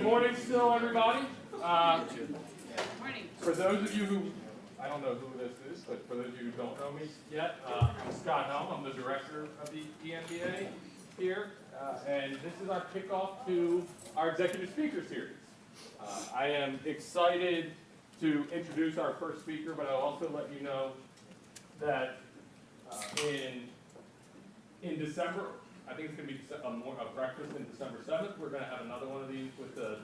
Good morning still, everybody. Morning. For those of you who, I don't know who this is, but for those of you who don't know me yet, I'm Scott Helm. I'm the director of the EMBA here, and this is our kickoff to our executive speaker series. I am excited to introduce our first speaker, but I'll also let you know that in December, I think it's going to be a breakfast in December 7th. We're going to have another one of these with the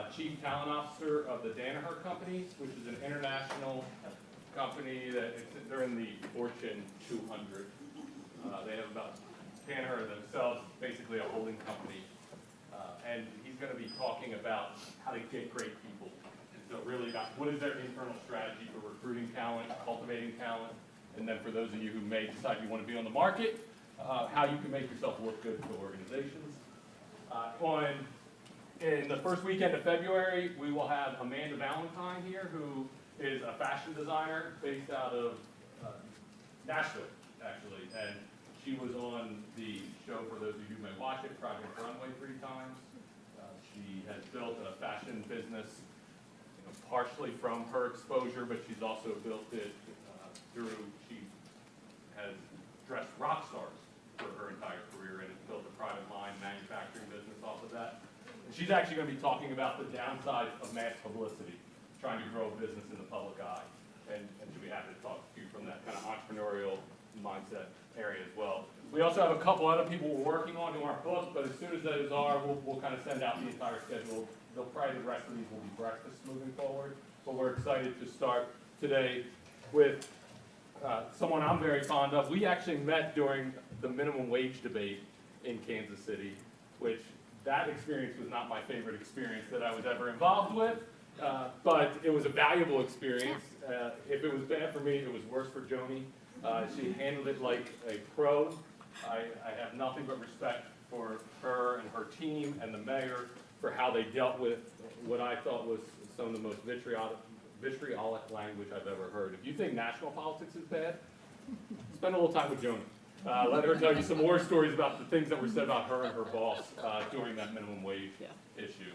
Chief Talent Officer of the Danaher Company, which is an international company they're in the Fortune 200. They have about Danaher themselves, basically a holding company, and he's going to be talking about how to get great people. And so really about what is their internal strategy for recruiting talent, cultivating talent, and then for those of you who may decide you want to be on the market, how you can make yourself look good to organizations. In the first weekend of February, we will have Amanda Valentine here, who is a fashion designer based out of Nashville, actually. And she was on the show, for those of you who may watch it, Project Runway 3 times. She has built a fashion business, partially from her exposure, but she's also built it she has dressed rock stars for her entire career and has built a private line manufacturing business off of that. And she's actually going to be talking about the downsides of mass publicity, trying to grow a business in the public eye. And she'll be happy to talk to you from that kind of entrepreneurial mindset area as well. We also have a couple other people we're working on who aren't booked, but as soon as those are, we'll kind of send out the entire schedule. Probably the rest of these will be breakfasts moving forward. But we're excited to start today with someone I'm very fond of. We actually met during the minimum wage debate in Kansas City, which that experience was not my favorite experience that I was ever involved with, but it was a valuable experience. If it was bad for me, it was worse for Joni. She handled it like a pro. I have nothing but respect for her and her team and the mayor for how they dealt with what I thought was some of the most vitriolic language I've ever heard. If you think national politics is bad, spend a little time with Joni. Let her tell you some more stories about the things that were said about her and her boss during that minimum wage issue.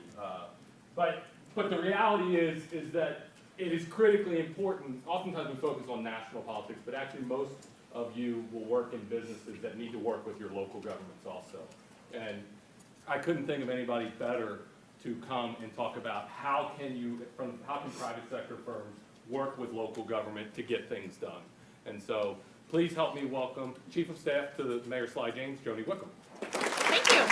But the reality is that it is critically important. Oftentimes we focus on national politics, but actually most of you will work in businesses that need to work with your local governments also. And I couldn't think of anybody better to come and talk about how can private sector firms work with local government to get things done. And so please help me welcome Chief of Staff to the Mayor Sly James, Joni Wickham. Thank you.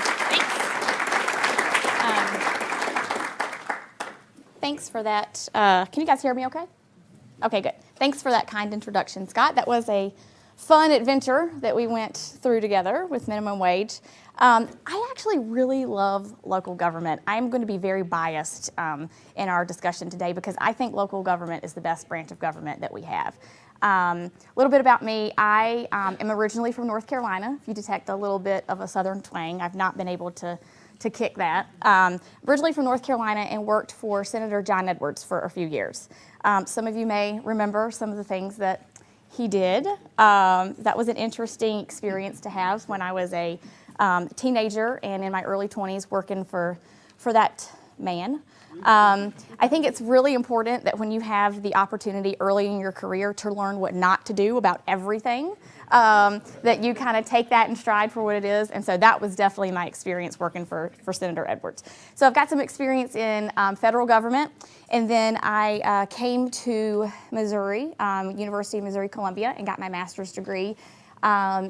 Thanks for that. Can you guys hear me okay? Okay, good. Thanks for that kind introduction, Scott. That was a fun adventure that we went through together with minimum wage. I actually really love local government. I'm going to be very biased in our discussion today because I think local government is the best branch of government that we have. A little bit about me. I am originally from North Carolina. If you detect a little bit of a southern twang, I've not been able to kick that. Originally from North Carolina and worked for Senator John Edwards for a few years. Some of you may remember some of the things that he did. That was an interesting experience to have when I was a teenager and in my early 20s working for that man. I think it's really important that when you have the opportunity early in your career to learn what not to do about everything, that you kind of take that in stride for what it is. And so that was definitely my experience working for Senator Edwards. So I've got some experience in federal government. And then I came to Missouri, University of Missouri-Columbia, and got my master's degree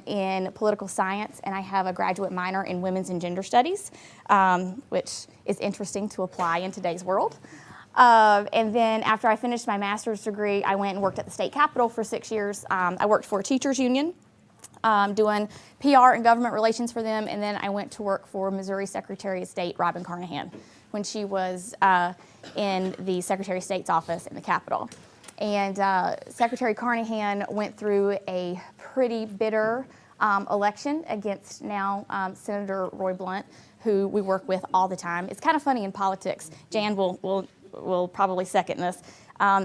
in political science, and I have a graduate minor in women's and gender studies, which is interesting to apply in today's world. And then after I finished my master's degree, I went and worked at the state capitol for 6 years. I worked for a teachers union, doing PR and government relations for them, and then I went to work for Missouri Secretary of State Robin Carnahan when she was in the Secretary of State's office in the Capitol. And Secretary Carnahan went through a pretty bitter election against now Senator Roy Blunt, who we work with all the time. It's kind of funny in politics. Jan will probably second this.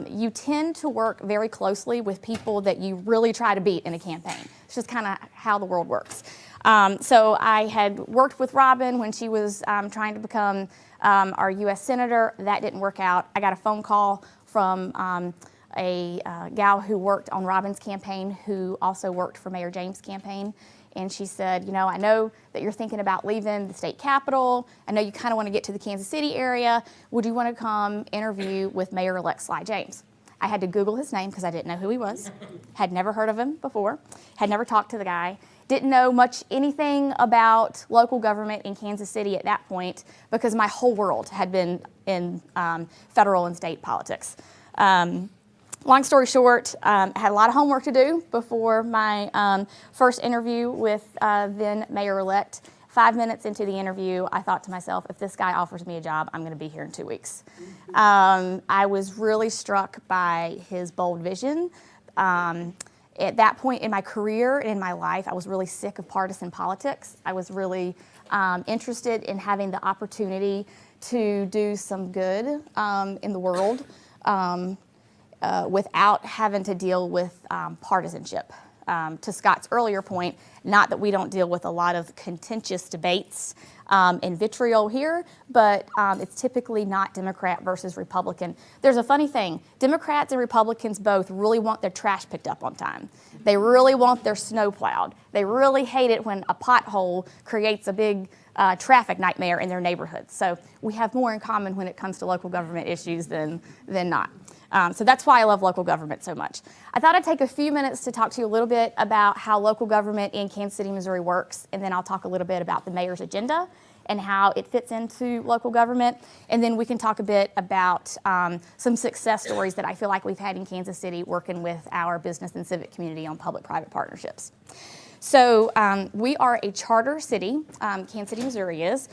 You tend to work very closely with people that you really try to beat in a campaign. It's just kind of how the world works. So I had worked with Robin when she was trying to become our U.S. Senator. That didn't work out. I got a phone call from a gal who worked on Robin's campaign, who also worked for Mayor James' campaign. And she said, you know, I know that you're thinking about leaving the state capitol. I know you kind of want to get to the Kansas City area. Would you want to come interview with Mayor-elect Sly James? I had to Google his name because I didn't know who he was. Had never heard of him before. Had never talked to the guy. Didn't know anything about local government in Kansas City at that point because my whole world had been in federal and state politics. Long story short, I had a lot of homework to do before my first interview with then Mayor-elect. 5 minutes into the interview, I thought to myself, if this guy offers me a job, I'm going to be here in 2 weeks. I was really struck by his bold vision. At that point in my career and in my life, I was really sick of partisan politics. I was really interested in having the opportunity to do some good in the world. Without having to deal with partisanship. To Scott's earlier point, not that we don't deal with a lot of contentious debates and vitriol here, but it's typically not Democrat versus Republican. There's a funny thing. Democrats and Republicans both really want their trash picked up on time. They really want their snow plowed. They really hate it when a pothole creates a big traffic nightmare in their neighborhoods. So we have more in common when it comes to local government issues than not. So that's why I love local government so much. I thought I'd take a few minutes to talk to you a little bit about how local government in Kansas City, Missouri works, and then I'll talk a little bit about the mayor's agenda and how it fits into local government. And then we can talk a bit about some success stories that I feel like we've had in Kansas City working with our business and civic community on public-private partnerships. So we are a charter city, Kansas City, Missouri is,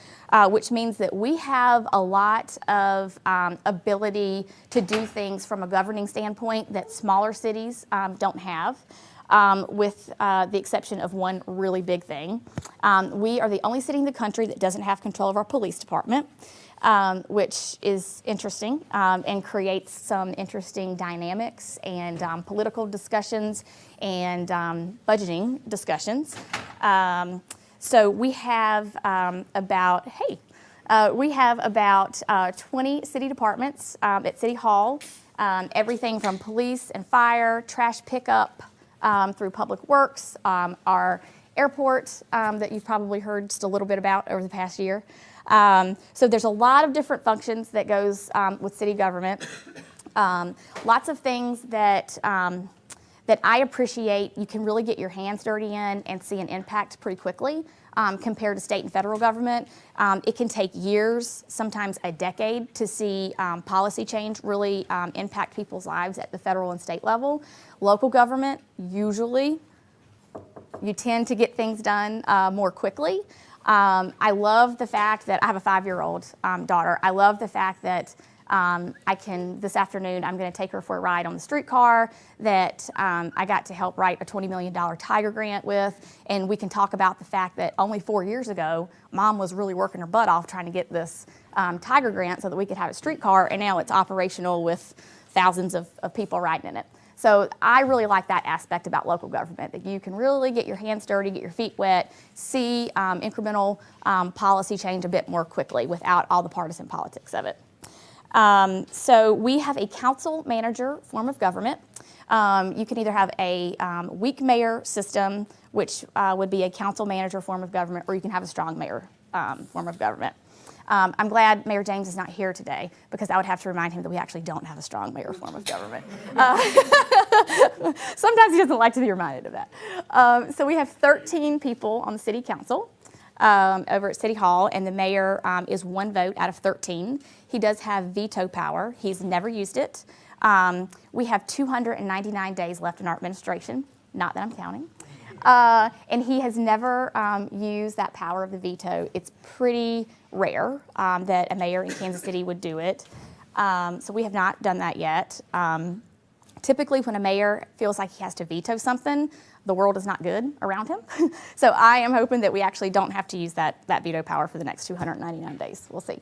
which means that we have a lot of ability to do things from a governing standpoint that smaller cities don't have, with the exception of one really big thing. We are the only city in the country that doesn't have control of our police department. Which is interesting and creates some interesting dynamics and political discussions and budgeting discussions. So we have about 20 city departments at City Hall, everything from police and fire, trash pickup, through public works, our airport that you've probably heard just a little bit about over the past year. So there's a lot of different functions that goes with city government. Lots of things that I appreciate you can really get your hands dirty in and see an impact pretty quickly compared to state and federal government. It can take years, sometimes a decade, to see policy change really impact people's lives at the federal and state level. Local government, usually, you tend to get things done more quickly. I love the fact that I have a 5-year-old daughter. I love the fact that this afternoon, I'm going to take her for a ride on the streetcar that I got to help write a $20 million Tiger grant with. And we can talk about the fact that only 4 years ago, Mom was really working her butt off trying to get this Tiger grant so that we could have a streetcar. And now it's operational with thousands of people riding in it. So I really like that aspect about local government, that you can really get your hands dirty, get your feet wet, see incremental policy change a bit more quickly without all the partisan politics of it. So we have a council manager form of government. You can either have a weak mayor system, which would be a council manager form of government, or you can have a strong mayor form of government. I'm glad Mayor James is not here today because I would have to remind him that we actually don't have a strong mayor form of government. Sometimes he doesn't like to be reminded of that. So we have 13 people on the city council over at City Hall, and the mayor is 1 vote out of 13. He does have veto power. He's never used it. We have 299 days left in our administration, not that I'm counting. And he has never used that power of the veto. It's pretty rare that a mayor in Kansas City would do it. So we have not done that yet. Typically, when a mayor feels like he has to veto something, the world is not good around him. So I am hoping that we actually don't have to use that veto power for the next 299 days. We'll see.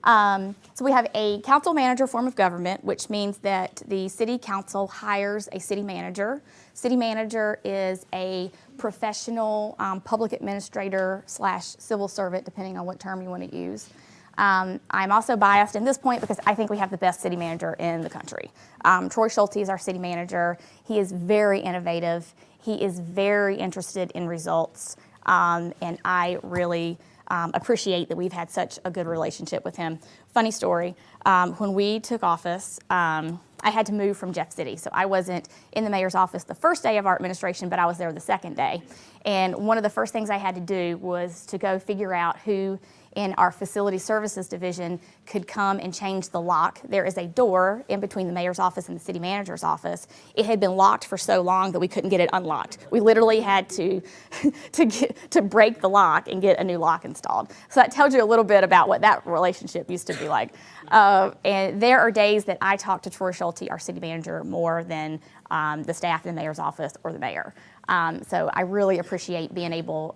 So we have a council manager form of government, which means that the city council hires a city manager. City manager is a professional public administrator / civil servant, depending on what term you want to use. I'm also biased in this point because I think we have the best city manager in the country. Troy Schulte is our city manager. He is very innovative. He is very interested in results, and I really appreciate that we've had such a good relationship with him. Funny story, when we took office, I had to move from Jeff City, so I wasn't in the mayor's office the first day of our administration, but I was there the second day. And one of the first things I had to do was to go figure out who in our facility services division could come and change the lock. There is a door in between the mayor's office and the city manager's office. It had been locked for so long that we couldn't get it unlocked. We literally had to break the lock and get a new lock installed. So that tells you a little bit about what that relationship used to be like. And there are days that I talk to Troy Schulte, our city manager, more than the staff in the mayor's office or the mayor. So I really appreciate being able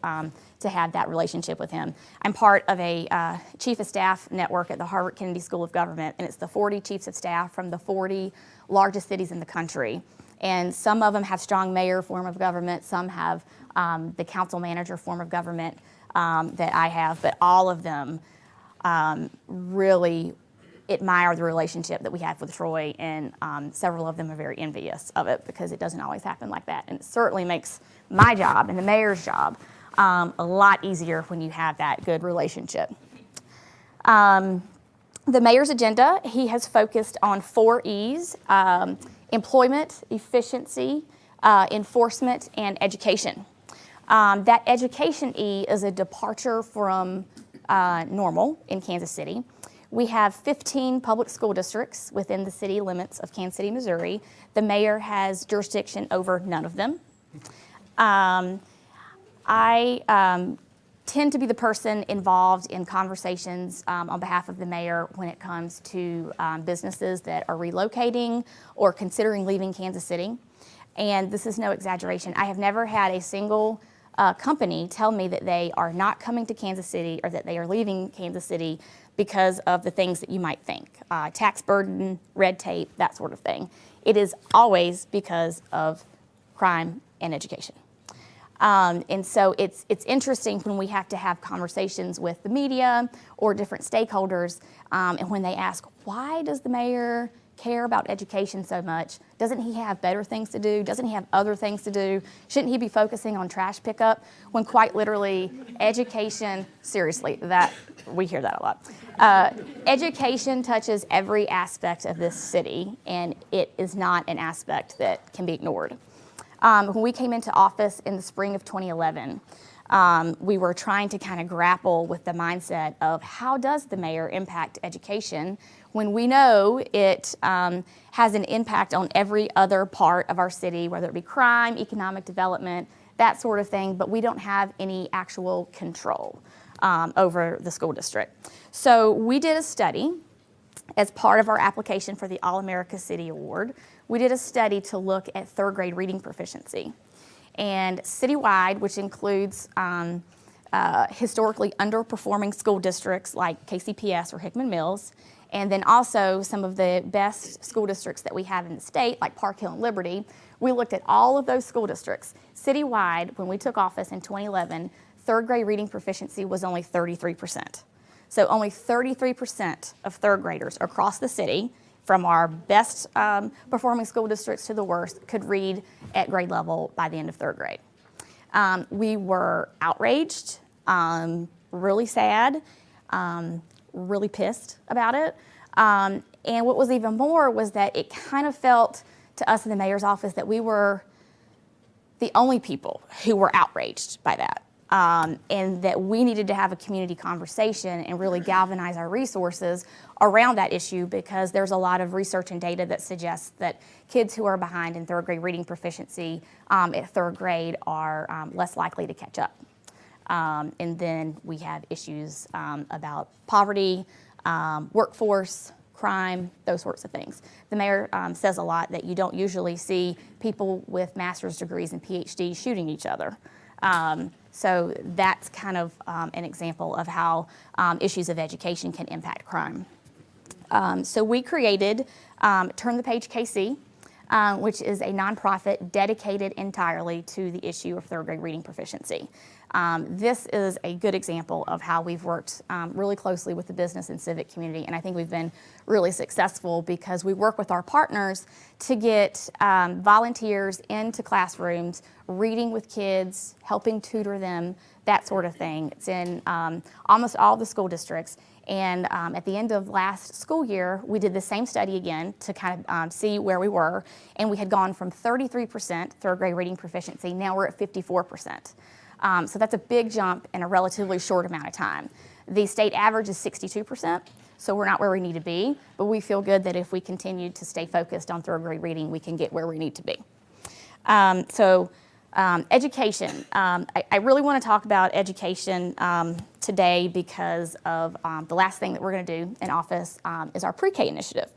to have that relationship with him. I'm part of a chief of staff network at the Harvard Kennedy School of Government, and it's the 40 chiefs of staff from the 40 largest cities in the country. And some of them have strong mayor form of government, some have the council manager form of government that I have, but all of them really admire the relationship that we have with Troy, and several of them are very envious of it because it doesn't always happen like that. And it certainly makes my job and the mayor's job a lot easier when you have that good relationship. The mayor's agenda, he has focused on 4 E's, employment, efficiency, enforcement, and education. That education E is a departure from normal in Kansas City. We have 15 public school districts within the city limits of Kansas City, Missouri. The mayor has jurisdiction over none of them. I tend to be the person involved in conversations on behalf of the mayor when it comes to businesses that are relocating or considering leaving Kansas City. And this is no exaggeration. I have never had a single company tell me that they are not coming to Kansas City or that they are leaving Kansas City because of the things that you might think, tax burden, red tape, that sort of thing. It is always because of crime and education. And so it's interesting when we have to have conversations with the media or different stakeholders, and when they ask, why does the mayor care about education so much? Doesn't he have better things to do? Doesn't he have other things to do? Shouldn't he be focusing on trash pickup? When quite literally, education, seriously, that we hear that a lot. Education touches every aspect of this city, and it is not an aspect that can be ignored. When we came into office in the spring of 2011, we were trying to kind of grapple with the mindset of how does the mayor impact education when we know it has an impact on every other part of our city, whether it be crime, economic development, that sort of thing, but we don't have any actual control over the school district. So we did a study as part of our application for the All-America City Award. We did a study to look at 3rd grade reading proficiency. And citywide, which includes historically underperforming school districts like KCPS or Hickman Mills, and then also some of the best school districts that we have in the state, like Park Hill and Liberty, we looked at all of those school districts. Citywide, when we took office in 2011, 3rd grade reading proficiency was only 33%. So only 33% of 3rd graders across the city, from our best performing school districts to the worst, could read at grade level by the end of 3rd grade. We were outraged, really sad, really pissed about it. And what was even more was that it kind of felt to us in the mayor's office that we were the only people who were outraged by that. And that we needed to have a community conversation and really galvanize our resources around that issue, because there's a lot of research and data that suggests that kids who are behind in 3rd grade reading proficiency at 3rd grade are less likely to catch up. And then we have issues about poverty, workforce, crime, those sorts of things. The mayor says a lot that you don't usually see people with master's degrees and PhDs shooting each other. So that's kind of an example of how issues of education can impact crime. So we created Turn the Page KC, which is a nonprofit dedicated entirely to the issue of third grade reading proficiency. This is a good example of how we've worked really closely with the business and civic community, and I think we've been really successful because we work with our partners to get volunteers into classrooms, reading with kids, helping tutor them, that sort of thing. It's in almost all the school districts. And at the end of last school year, we did the same study again to kind of see where we were. And we had gone from 33% third grade reading proficiency, now we're at 54%. So that's a big jump in a relatively short amount of time. The state average is 62%, so we're not where we need to be, but we feel good that if we continue to stay focused on third grade reading, we can get where we need to be. Education. I really want to talk about education today because of the last thing that we're going to do in office is our pre-K initiative.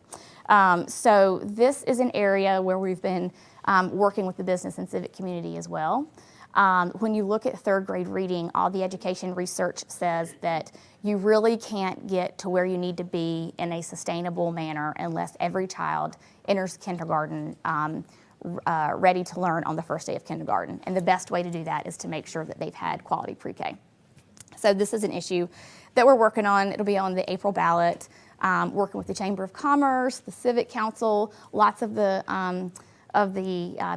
So this is an area where we've been working with the business and civic community as well. When you look at third grade reading, all the education research says that you really can't get to where you need to be in a sustainable manner unless every child enters kindergarten ready to learn on the first day of kindergarten. And the best way to do that is to make sure that they've had quality pre-K. So this is an issue that we're working on. It'll be on the April ballot, working with the Chamber of Commerce, the Civic Council, lots of the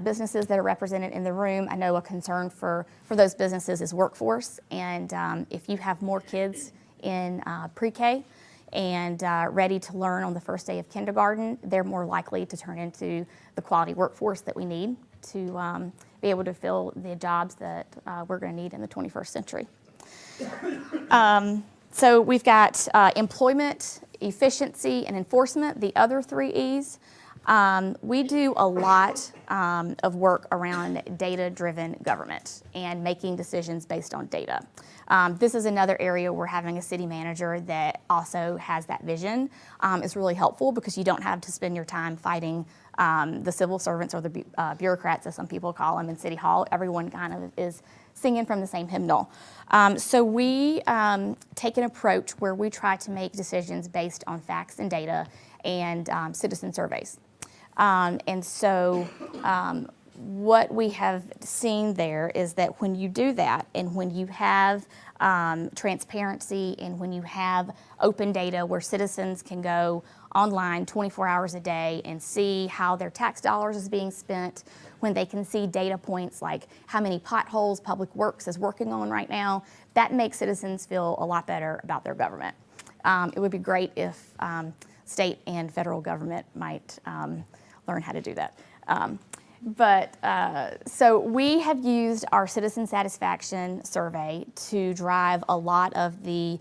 businesses that are represented in the room. I know a concern for those businesses is workforce, and if you have more kids in pre-K and ready to learn on the first day of kindergarten, they're more likely to turn into the quality workforce that we need to be able to fill the jobs that we're going to need in the 21st century. So we've got employment, efficiency, and enforcement, the other 3 E's. We do a lot of work around data-driven government and making decisions based on data. This is another area where having a city manager that also has that vision is really helpful because you don't have to spend your time fighting the civil servants or the bureaucrats, as some people call them, in City Hall. Everyone kind of is singing from the same hymnal. So we take an approach where we try to make decisions based on facts and data and citizen surveys. And so what we have seen there is that when you do that and when you have transparency and when you have open data where citizens can go online 24 hours a day and see how their tax dollars is being spent, when they can see data points like how many potholes Public Works is working on right now, that makes citizens feel a lot better about their government. It would be great if state and federal government might learn how to do that. So we have used our citizen satisfaction survey to drive a lot of the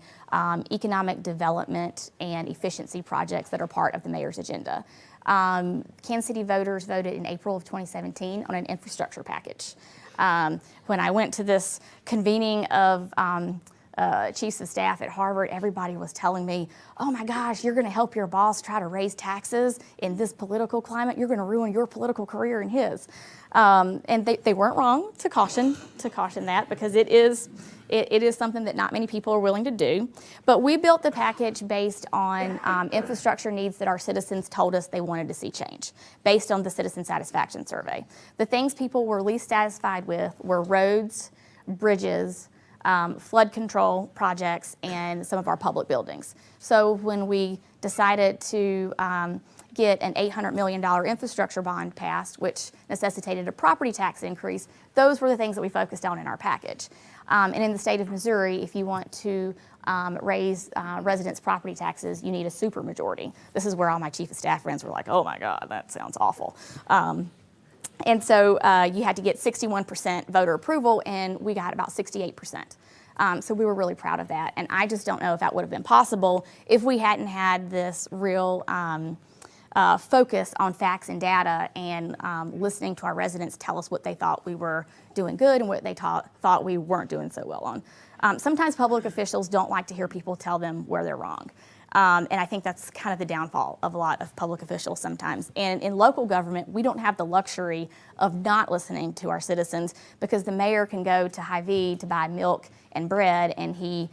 economic development and efficiency projects that are part of the mayor's agenda. Kansas City voters voted in April of 2017 on an infrastructure package. When I went to this convening of chiefs of staff at Harvard, everybody was telling me, oh my gosh, you're going to help your boss try to raise taxes in this political climate. You're going to ruin your political career and his. And they weren't wrong to caution that, because it is something that not many people are willing to do. But we built the package based on infrastructure needs that our citizens told us they wanted to see change, based on the citizen satisfaction survey. The things people were least satisfied with were roads, bridges, flood control projects, and some of our public buildings. So when we decided to get an $800 million infrastructure bond passed, which necessitated a property tax increase, those were the things that we focused on in our package. And in the state of Missouri, if you want to raise residents' property taxes, you need a supermajority. This is where all my chief of staff friends were like, oh my God, that sounds awful. And so you had to get 61% voter approval, and we got about 68%. So we were really proud of that. And I just don't know if that would have been possible if we hadn't had this real focus on facts and data and listening to our residents tell us what they thought we were doing good and what they thought we weren't doing so well on. Sometimes public officials don't like to hear people tell them where they're wrong. And I think that's kind of the downfall of a lot of public officials sometimes. And in local government, we don't have the luxury of not listening to our citizens, because the mayor can go to Hy-Vee to buy milk and bread, and he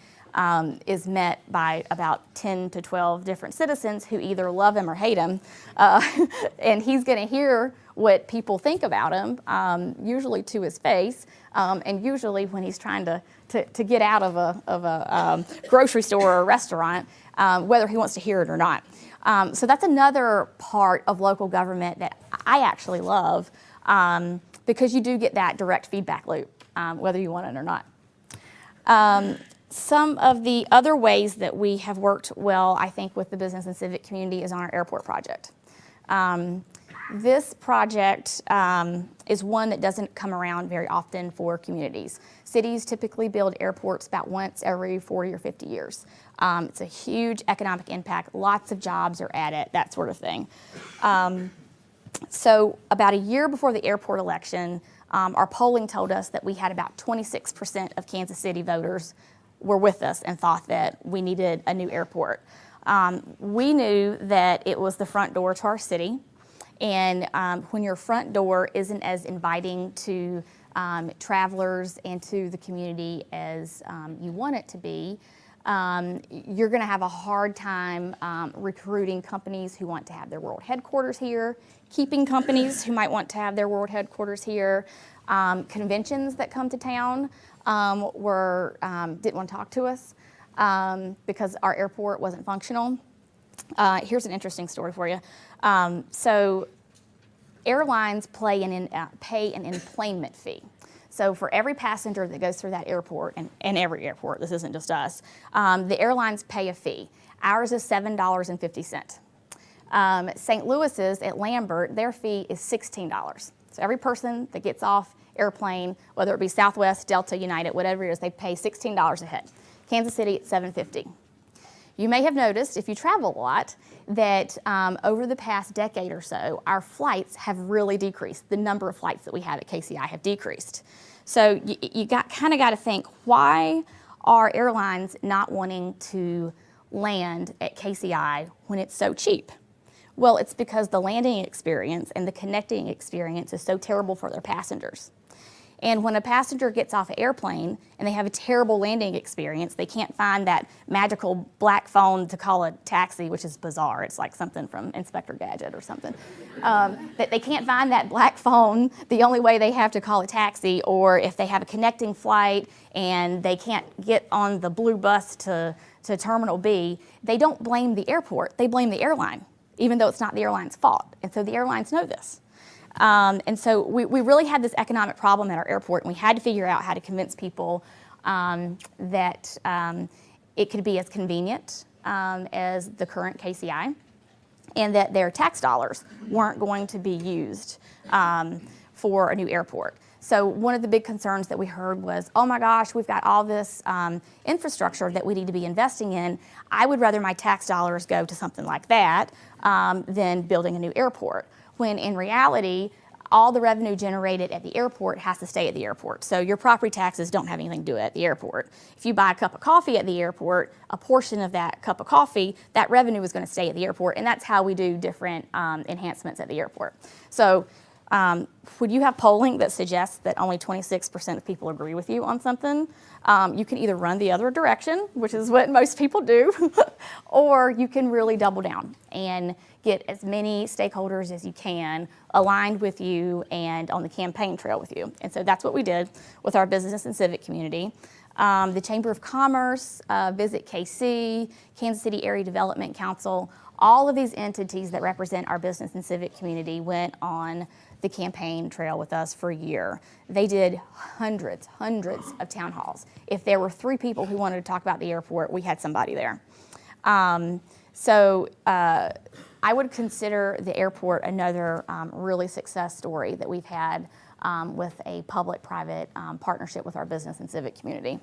is met by about 10 to 12 different citizens who either love him or hate him. And he's going to hear what people think about him, usually to his face, and usually when he's trying to get out of a grocery store or a restaurant, whether he wants to hear it or not. So that's another part of local government that I actually love, because you do get that direct feedback loop, whether you want it or not. Some of the other ways that we have worked well, I think, with the business and civic community is on our airport project. This project is one that doesn't come around very often for communities. Cities typically build airports about once every 40 or 50 years. It's a huge economic impact, lots of jobs are at it, that sort of thing. So about a year before the airport election, our polling told us that we had about 26% of Kansas City voters were with us and thought that we needed a new airport. We knew that it was the front door to our city, and when your front door isn't as inviting to travelers and to the community as you want it to be, you're going to have a hard time recruiting companies who want to have their world headquarters here, keeping companies who might want to have their world headquarters here. Conventions that come to town didn't want to talk to us because our airport wasn't functional. Here's an interesting story for you. So airlines pay an enplanement fee. So for every passenger that goes through that airport, and every airport, this isn't just us, the airlines pay a fee. Ours is $7.50. St. Louis's at Lambert, their fee is $16. So every person that gets off airplane, whether it be Southwest, Delta, United, whatever it is, they pay $16 a head. Kansas City, it's $7.50. You may have noticed, if you travel a lot, that over the past decade or so, our flights have really decreased. The number of flights that we have at KCI have decreased. So you kind of got to think, why are airlines not wanting to land at KCI when it's so cheap? Well, it's because the landing experience and the connecting experience is so terrible for their passengers. And when a passenger gets off an airplane and they have a terrible landing experience, they can't find that magical black phone to call a taxi, which is bizarre. It's like something from Inspector Gadget or something. That they can't find that black phone, the only way they have to call a taxi, or if they have a connecting flight and they can't get on the blue bus to Terminal B, they don't blame the airport, they blame the airline, even though it's not the airline's fault. And so the airlines know this. And so we really had this economic problem at our airport, and we had to figure out how to convince people that it could be as convenient as the current KCI, and that their tax dollars weren't going to be used for a new airport. So one of the big concerns that we heard was, oh my gosh, we've got all this infrastructure that we need to be investing in. I would rather my tax dollars go to something like that than building a new airport. When in reality, all the revenue generated at the airport has to stay at the airport. So your property taxes don't have anything to do at the airport. If you buy a cup of coffee at the airport, a portion of that cup of coffee, that revenue is going to stay at the airport, and that's how we do different enhancements at the airport. So when you have polling that suggests that only 26% of people agree with you on something, you can either run the other direction, which is what most people do, or you can really double down and get as many stakeholders as you can aligned with you and on the campaign trail with you. And so that's what we did with our business and civic community. The Chamber of Commerce, Visit KC, Kansas City Area Development Council, all of these entities that represent our business and civic community went on the campaign trail with us for a year. They did hundreds of town halls. If there were 3 people who wanted to talk about the airport, we had somebody there. I would consider the airport another really success story that we've had with a public-private partnership with our business and civic community.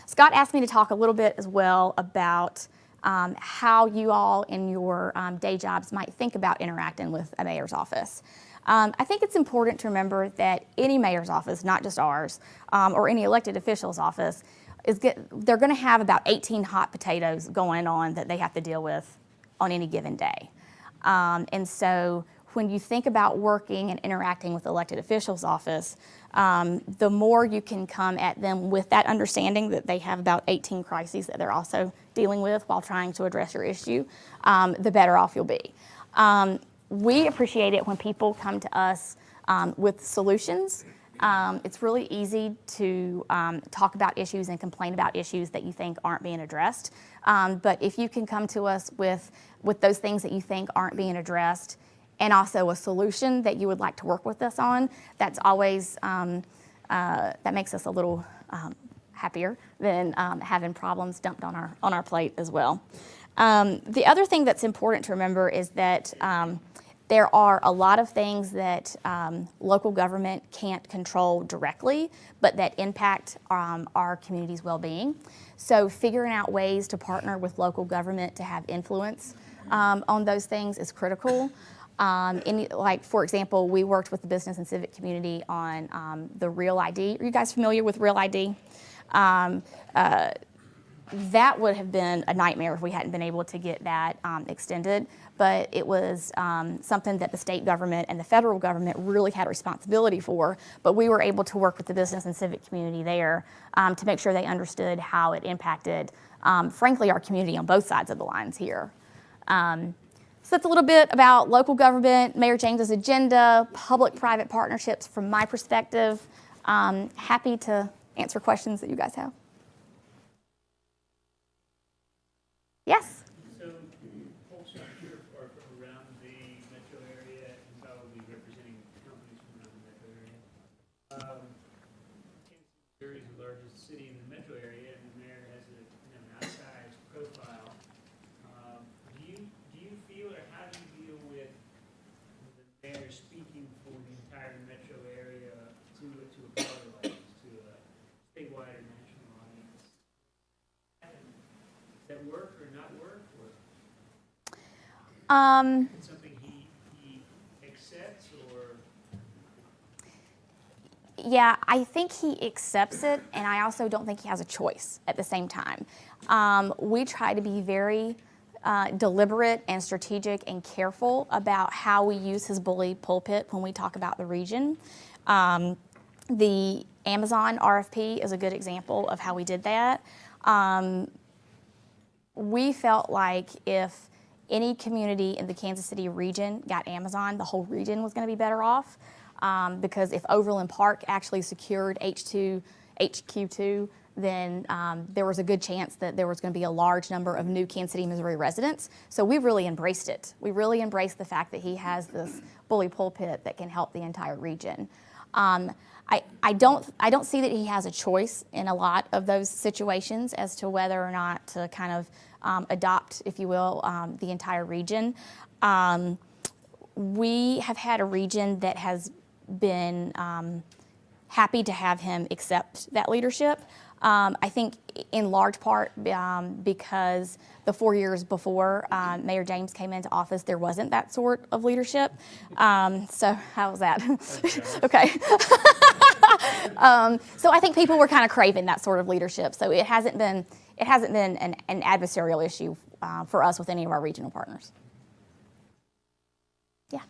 Scott asked me to talk a little bit as well about how you all in your day jobs might think about interacting with a mayor's office. I think it's important to remember that any mayor's office, not just ours, or any elected official's office, they're going to have about 18 hot potatoes going on that they have to deal with on any given day. And so when you think about working and interacting with elected officials' office, the more you can come at them with that understanding that they have about 18 crises that they're also dealing with while trying to address your issue, the better off you'll be. We appreciate it when people come to us with solutions. It's really easy to talk about issues and complain about issues that you think aren't being addressed. But if you can come to us with those things that you think aren't being addressed and also a solution that you would like to work with us on, that's always, that makes us a little happier than having problems dumped on our plate as well. The other thing that's important to remember is that there are a lot of things that local government can't control directly, but that impact our community's well-being. So figuring out ways to partner with local government to have influence on those things is critical. Like, for example, we worked with the business and civic community on the Real ID. Are you guys familiar with Real ID? That would have been a nightmare if we hadn't been able to get that extended, but it was something that the state government and the federal government really had a responsibility for, but we were able to work with the business and civic community there to make sure they understood how it impacted, frankly, our community on both sides of the lines here. So that's a little bit about local government, Mayor James's agenda, public-private partnerships from my perspective. Happy to answer questions that you guys have. Yes? So folks out here are from around the metro area and probably representing companies from around the metro area. Kansas Missouri is the largest city in the metro area, and the mayor has an outsized profile. Do you feel, or how do you deal with the mayor speaking for the entire metro area to a broader audience, to a statewide or national audience? Does that work or not work, or it's something he accepts, or? Yeah, I think he accepts it, and I also don't think he has a choice at the same time. We try to be very deliberate and strategic and careful about how we use his bully pulpit when we talk about the region. The Amazon RFP is a good example of how we did that. We felt like if any community in the Kansas City region got Amazon, the whole region was going to be better off. Because if Overland Park actually secured HQ2, then there was a good chance that there was going to be a large number of new Kansas City, Missouri residents. So we really embraced it. We really embraced the fact that he has this bully pulpit that can help the entire region. I don't see that he has a choice in a lot of those situations as to whether or not to kind of adopt, if you will, the entire region. We have had a region that has been happy to have him accept that leadership. I think in large part because the 4 years before Mayor James came into office, there wasn't that sort of leadership. So how was that? Okay. So I think people were kind of craving that sort of leadership. So it hasn't been an adversarial issue for us with any of our regional partners. Yeah.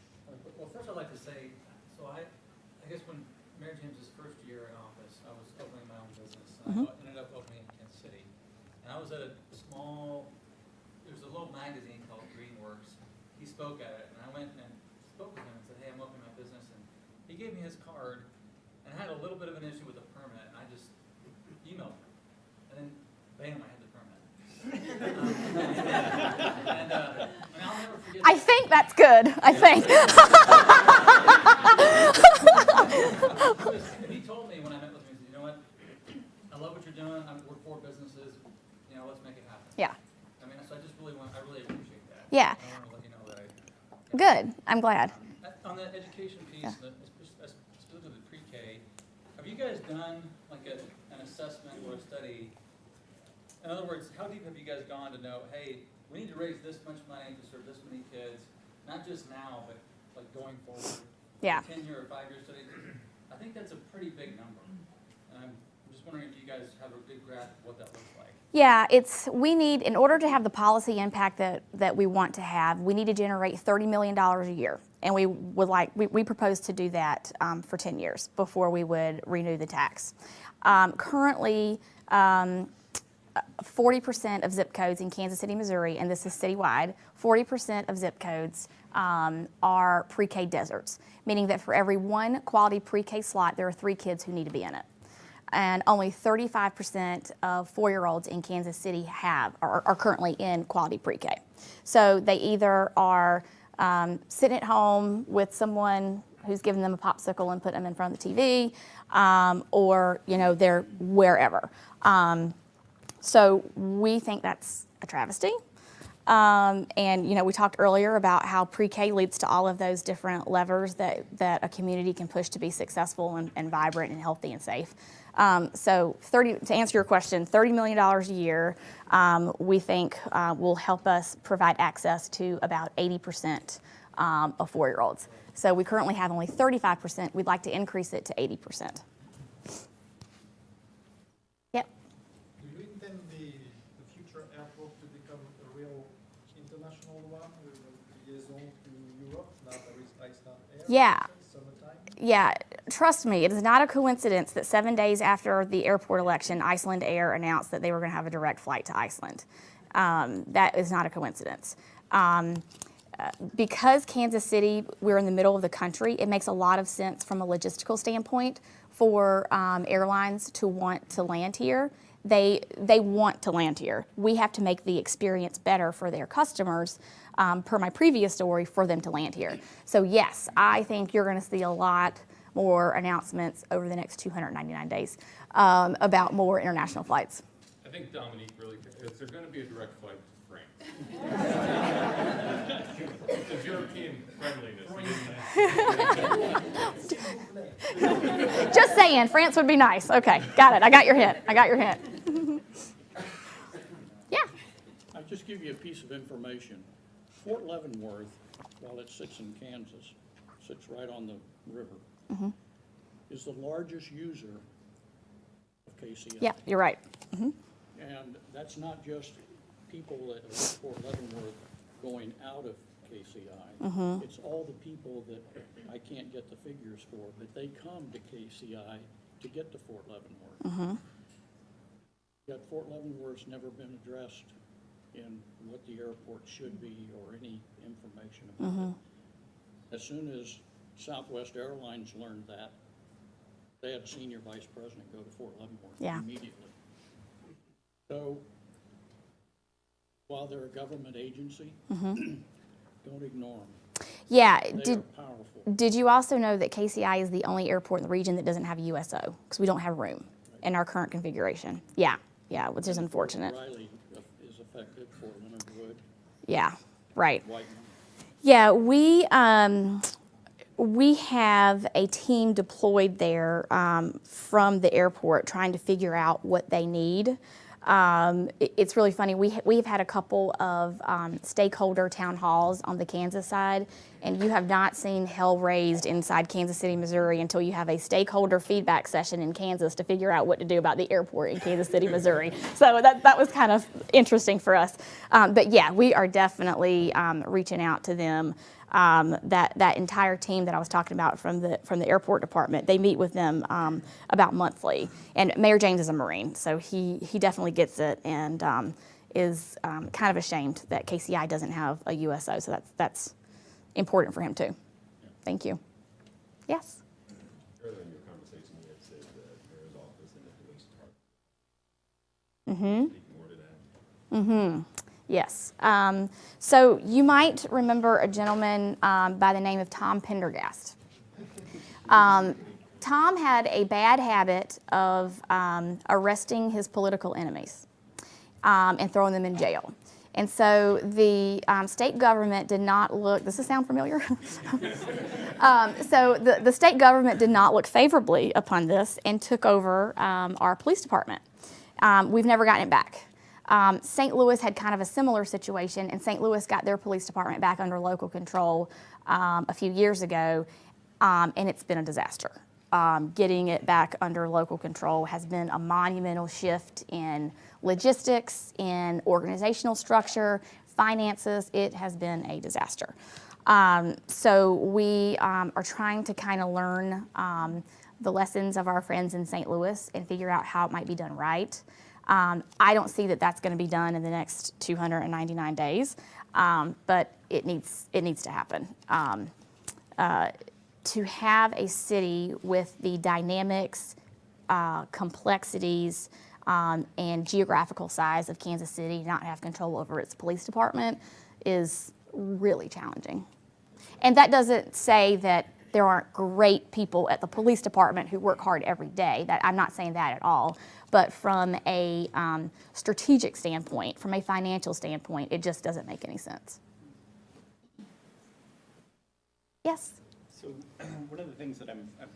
Well, first I'd like to say, so I guess when Mayor James's first year in office, I was opening my own business. And I ended up opening in Kansas City. And I was at a there's a little magazine called Greenworks. He spoke at it, and I went and spoke with him and said, hey, I'm opening my business. And he gave me his card, and I had a little bit of an issue with the permit, and I just emailed him. And then, bam, I had the permit. And I'll never forget I think that's good. I think. He told me when I met with him, he said, you know what, I love what you're doing. We're 4 businesses. Let's make it happen. Yeah. I mean, so I really appreciate that. Yeah. I want to let you know that Good. I'm glad. On the education piece, specifically the pre-K, have you guys done like an assessment or a study? In other words, how deep have you guys gone to know, hey, we need to raise this much money to serve this many kids, not just now, but like going forward? Yeah. A 10-year or 5-year study. I think that's a pretty big number. And I'm just just wondering if you guys have a good grasp of what that looks like. Yeah, we need, in order to have the policy impact that we want to have, we need to generate $30 million a year. And we propose to do that for 10 years before we would renew the tax. Currently, 40% of zip codes in Kansas City, Missouri, and this is citywide, 40% of zip codes are pre-K deserts, meaning that for every one quality pre-K slot, there are 3 kids who need to be in it. And only 35% of 4-year-olds in Kansas City are currently in quality pre-K. So they either are sitting at home with someone who's giving them a popsicle and putting them in front of the TV, or they're wherever. So we think that's a travesty. And we talked earlier about how pre-K leads to all of those different levers that a community can push to be successful and vibrant and healthy and safe. So to answer your question, $30 million a year, we think will help us provide access to about 80% of 4-year-olds. So we currently have only 35%. We'd like to increase it to 80%. Yep. Do you intend the future airport to become a real international one with a liaison to Europe, not a Iceland Air? Yeah. Summertime? Yeah, trust me, it is not a coincidence that 7 days after the airport election, Iceland Air announced that they were going to have a direct flight to Iceland. That is not a coincidence. Because Kansas City, we're in the middle of the country, it makes a lot of sense from a logistical standpoint for airlines to want to land here. They want to land here. We have to make the experience better for their customers, per my previous story, for them to land here. So yes, I think you're going to see a lot more announcements over the next 299 days about more international flights. I think Dominique really, is there going to be a direct flight to France? The European friendliness. Just saying, France would be nice. Okay, got it. I got your hint. Yeah. I'll just give you a piece of information. Fort Leavenworth, while it sits in Kansas, sits right on the river, is the largest user of KCI. Yeah, you're right. And that's not just people that are at Fort Leavenworth going out of KCI. It's all the people that I can't get the figures for, but they come to KCI to get to Fort Leavenworth. Yet Fort Leavenworth's never been addressed in what the airport should be or any information about it. As soon as Southwest Airlines learned that, they had a senior vice president go to Fort Leavenworth immediately. So while they're a government agency, don't ignore them. Yeah. They are powerful. Did you also know that KCI is the only airport in the region that doesn't have a USO because we don't have room in our current configuration? Yeah, which is unfortunate. Riley is affected, Fort Leonard Wood, Yeah, right. Whiteman. Yeah, we have a team deployed there from the airport trying to figure out what they need. It's really funny. We've had a couple of stakeholder town halls on the Kansas side, and you have not seen hell raised inside Kansas City, Missouri until you have a stakeholder feedback session in Kansas to figure out what to do about the airport in Kansas City, Missouri. So that was kind of interesting for us. But yeah, we are definitely reaching out to them. That entire team that I was talking about from the airport department, they meet with them about monthly. And Mayor James is a Marine, so he definitely gets it and is kind of ashamed that KCI doesn't have a USO. So that's important for him too. Thank you. Yes. Earlier in your conversation, you had said the mayor's office and the police department. Speak more to that. Yes. So you might remember a gentleman by the name of Tom Pendergast. Tom had a bad habit of arresting his political enemies and throwing them in jail. And so the state government did not look, does this sound familiar? So the state government did not look favorably upon this and took over our police department. We've never gotten it back. St. Louis had kind of a similar situation, and St. Louis got their police department back under local control a few years ago, and it's been a disaster. getting it back under local control has been a monumental shift in logistics, in organizational structure, finances. It has been a disaster. So we are trying to kind of learn the lessons of our friends in St. Louis and figure out how it might be done right. I don't see that that's going to be done in the next 299 days, but it needs to happen. To have a city with the dynamics, complexities, and geographical size of Kansas City not have control over its police department is really challenging. And that doesn't say that there aren't great people at the police department who work hard every day. I'm not saying that at all. But from a strategic standpoint, from a financial standpoint, it just doesn't make any sense. Yes? So one of the things that I've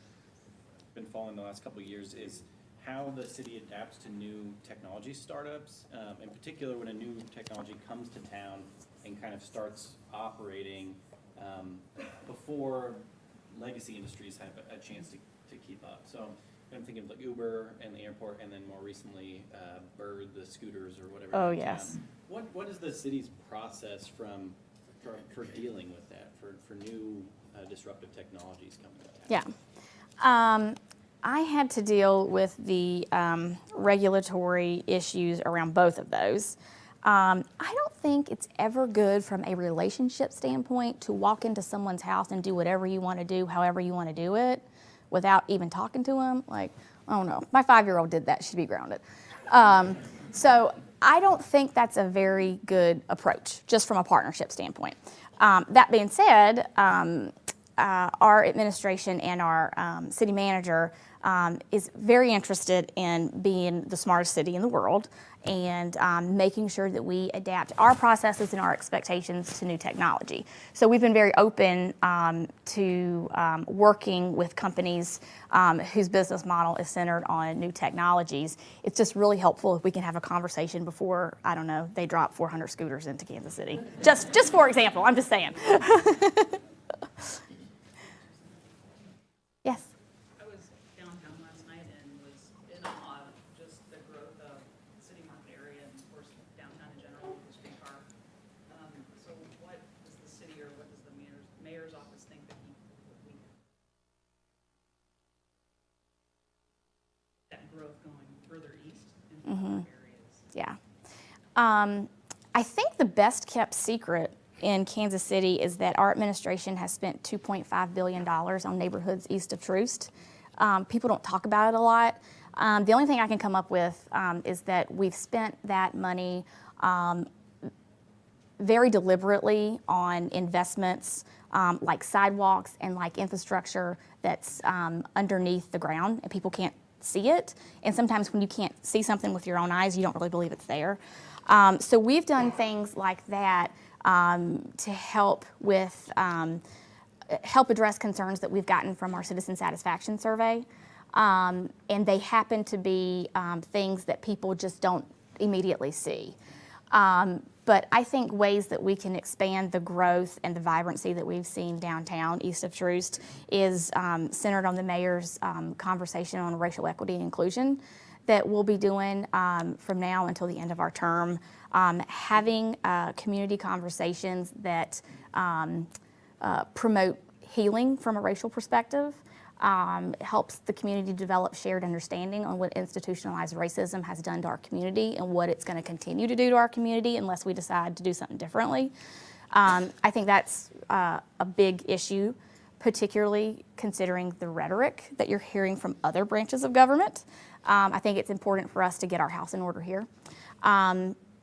been following the last couple of years is how the city adapts to new technology startups, in particular when a new technology comes to town and kind of starts operating before legacy industries have a chance to keep up. So I'm thinking of like Uber and the airport, and then more recently Bird, the scooters or whatever. Oh, yes. What is the city's process for dealing with that, for new disruptive technologies coming to town? Yeah. I had to deal with the regulatory issues around both of those. I don't think it's ever good from a relationship standpoint to walk into someone's house and do whatever you want to do, however you want to do it, without even talking to them. Like, oh no, my 5-year-old did that, she'd be grounded. So I don't think that's a very good approach, just from a partnership standpoint. That being said, our administration and our city manager is very interested in being the smartest city in the world and making sure that we adapt our processes and our expectations to new technology. So we've been very open to working with companies whose business model is centered on new technologies. It's just really helpful if we can have a conversation before, I don't know, they drop 400 scooters into Kansas City. Just for example, I'm just saying. Yes? I was downtown last night and was in awe of just the growth of the city market area and of course downtown in general with the streetcar. So what does the city or what does the mayor's office think that that growth going further east into other areas? Yeah. I think the best kept secret in Kansas City is that our administration has spent $2.5 billion on neighborhoods east of Troost. People don't talk about it a lot. The only thing I can come up with is that we've spent that money very deliberately on investments like sidewalks and like infrastructure that's underneath the ground and people can't see it. And sometimes when you can't see something with your own eyes, you don't really believe it's there. So we've done things like that to help with help address concerns that we've gotten from our citizen satisfaction survey, and they happen to be things that people just don't immediately see. But I think ways that we can expand the growth and the vibrancy that we've seen downtown east of Troost is centered on the mayor's conversation on racial equity and inclusion that we'll be doing from now until the end of our term. Having community conversations that promote healing from a racial perspective helps the community develop shared understanding on what institutionalized racism has done to our community and what it's going to continue to do to our community unless we decide to do something differently. I think that's a big issue, particularly considering the rhetoric that you're hearing from other branches of government. I think it's important for us to get our house in order here.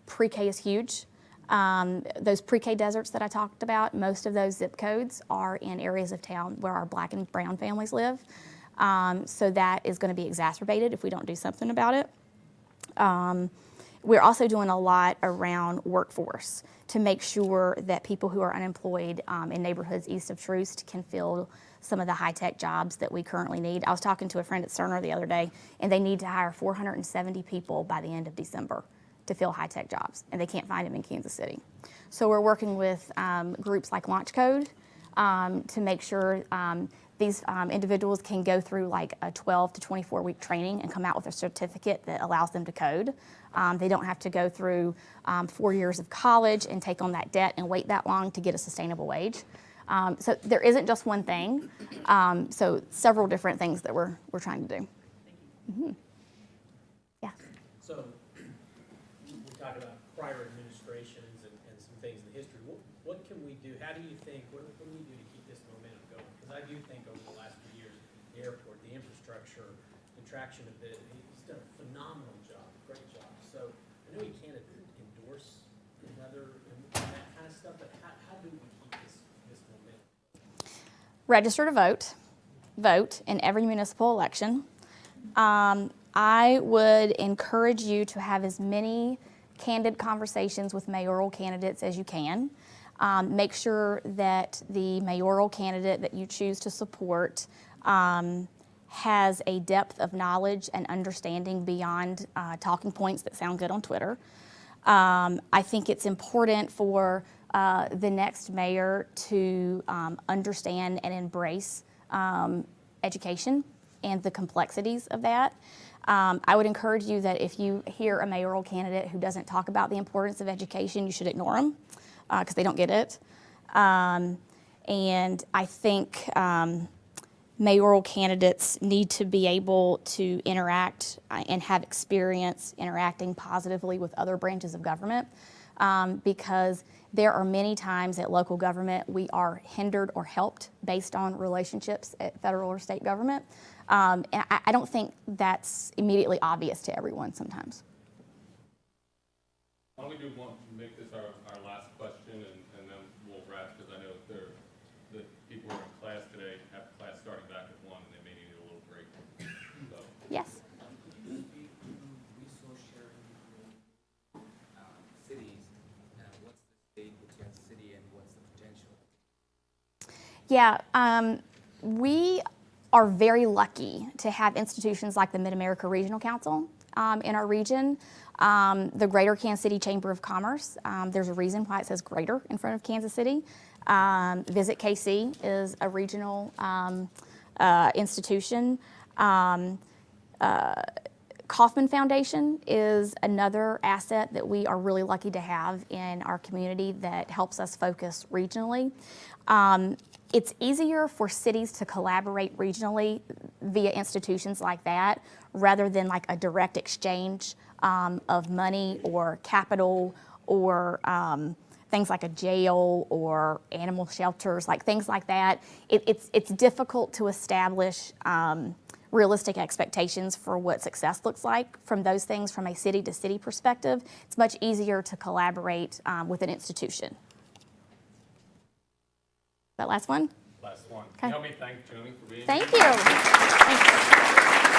Pre-K is huge. Those pre-K deserts that I talked about, most of those zip codes are in areas of town where our black and brown families live. So that is going to be exacerbated if we don't do something about it. We're also doing a lot around workforce to make sure that people who are unemployed in neighborhoods east of Troost can fill some of the high-tech jobs that we currently need. I was talking to a friend at Cerner the other day, and they need to hire 470 people by the end of December to fill high-tech jobs, and they can't find them in Kansas City. So we're working with groups like Launch Code to make sure These individuals can go through like a 12 to 24-week training and come out with a certificate that allows them to code. They don't have to go through 4 years of college and take on that debt and wait that long to get a sustainable wage. So there isn't just one thing. So several different things that we're trying to do. Mm-hmm. Yeah. So, we talked about prior administrations and some things in the history. What can we do? How do you think, what can we do to keep this momentum going? Because I do think over the last few years, the airport, the infrastructure, the traction of it, he's done a phenomenal job, great job. So, I know he can't endorse another, and that kind of stuff, but how do we keep this momentum? Register to vote in every municipal election. I would encourage you to have as many candid conversations with mayoral candidates as you can. Make sure that the mayoral candidate that you choose to support has a depth of knowledge and understanding beyond talking points that sound good on Twitter. I think it's important for the next mayor to understand and embrace education and the complexities of that. I would encourage you that if you hear a mayoral candidate who doesn't talk about the importance of education, you should ignore them because they don't get it. And I think mayoral candidates need to be able to interact and have experience interacting positively with other branches of government because there are many times at local government we are hindered or helped based on relationships at federal or state government. And I don't think that's immediately obvious to everyone sometimes. Why don't we make this our last question and then we'll wrap because I know the people who are in class today have class starting back at 1 and they may need a little break. So. Yes. Could you speak to resource sharing between cities? What's the state between city and what's the potential? Yeah, we are very lucky to have institutions like the Mid-America Regional Council in our region. The Greater Kansas City Chamber of Commerce, there's a reason why it says greater in front of Kansas City. Visit KC is a regional institution. Kauffman Foundation is another asset that we are really lucky to have in our community that helps us focus regionally. It's easier for cities to collaborate regionally via institutions like that rather than like a direct exchange of money or capital or things like a jail or animal shelters, like things like that. It's difficult to establish realistic expectations for what success looks like from those things from a city to city perspective. It's much easier to collaborate with an institution. That last one? Last one. Okay. Can you help me thank Joni for being here? Thank you. Thank you.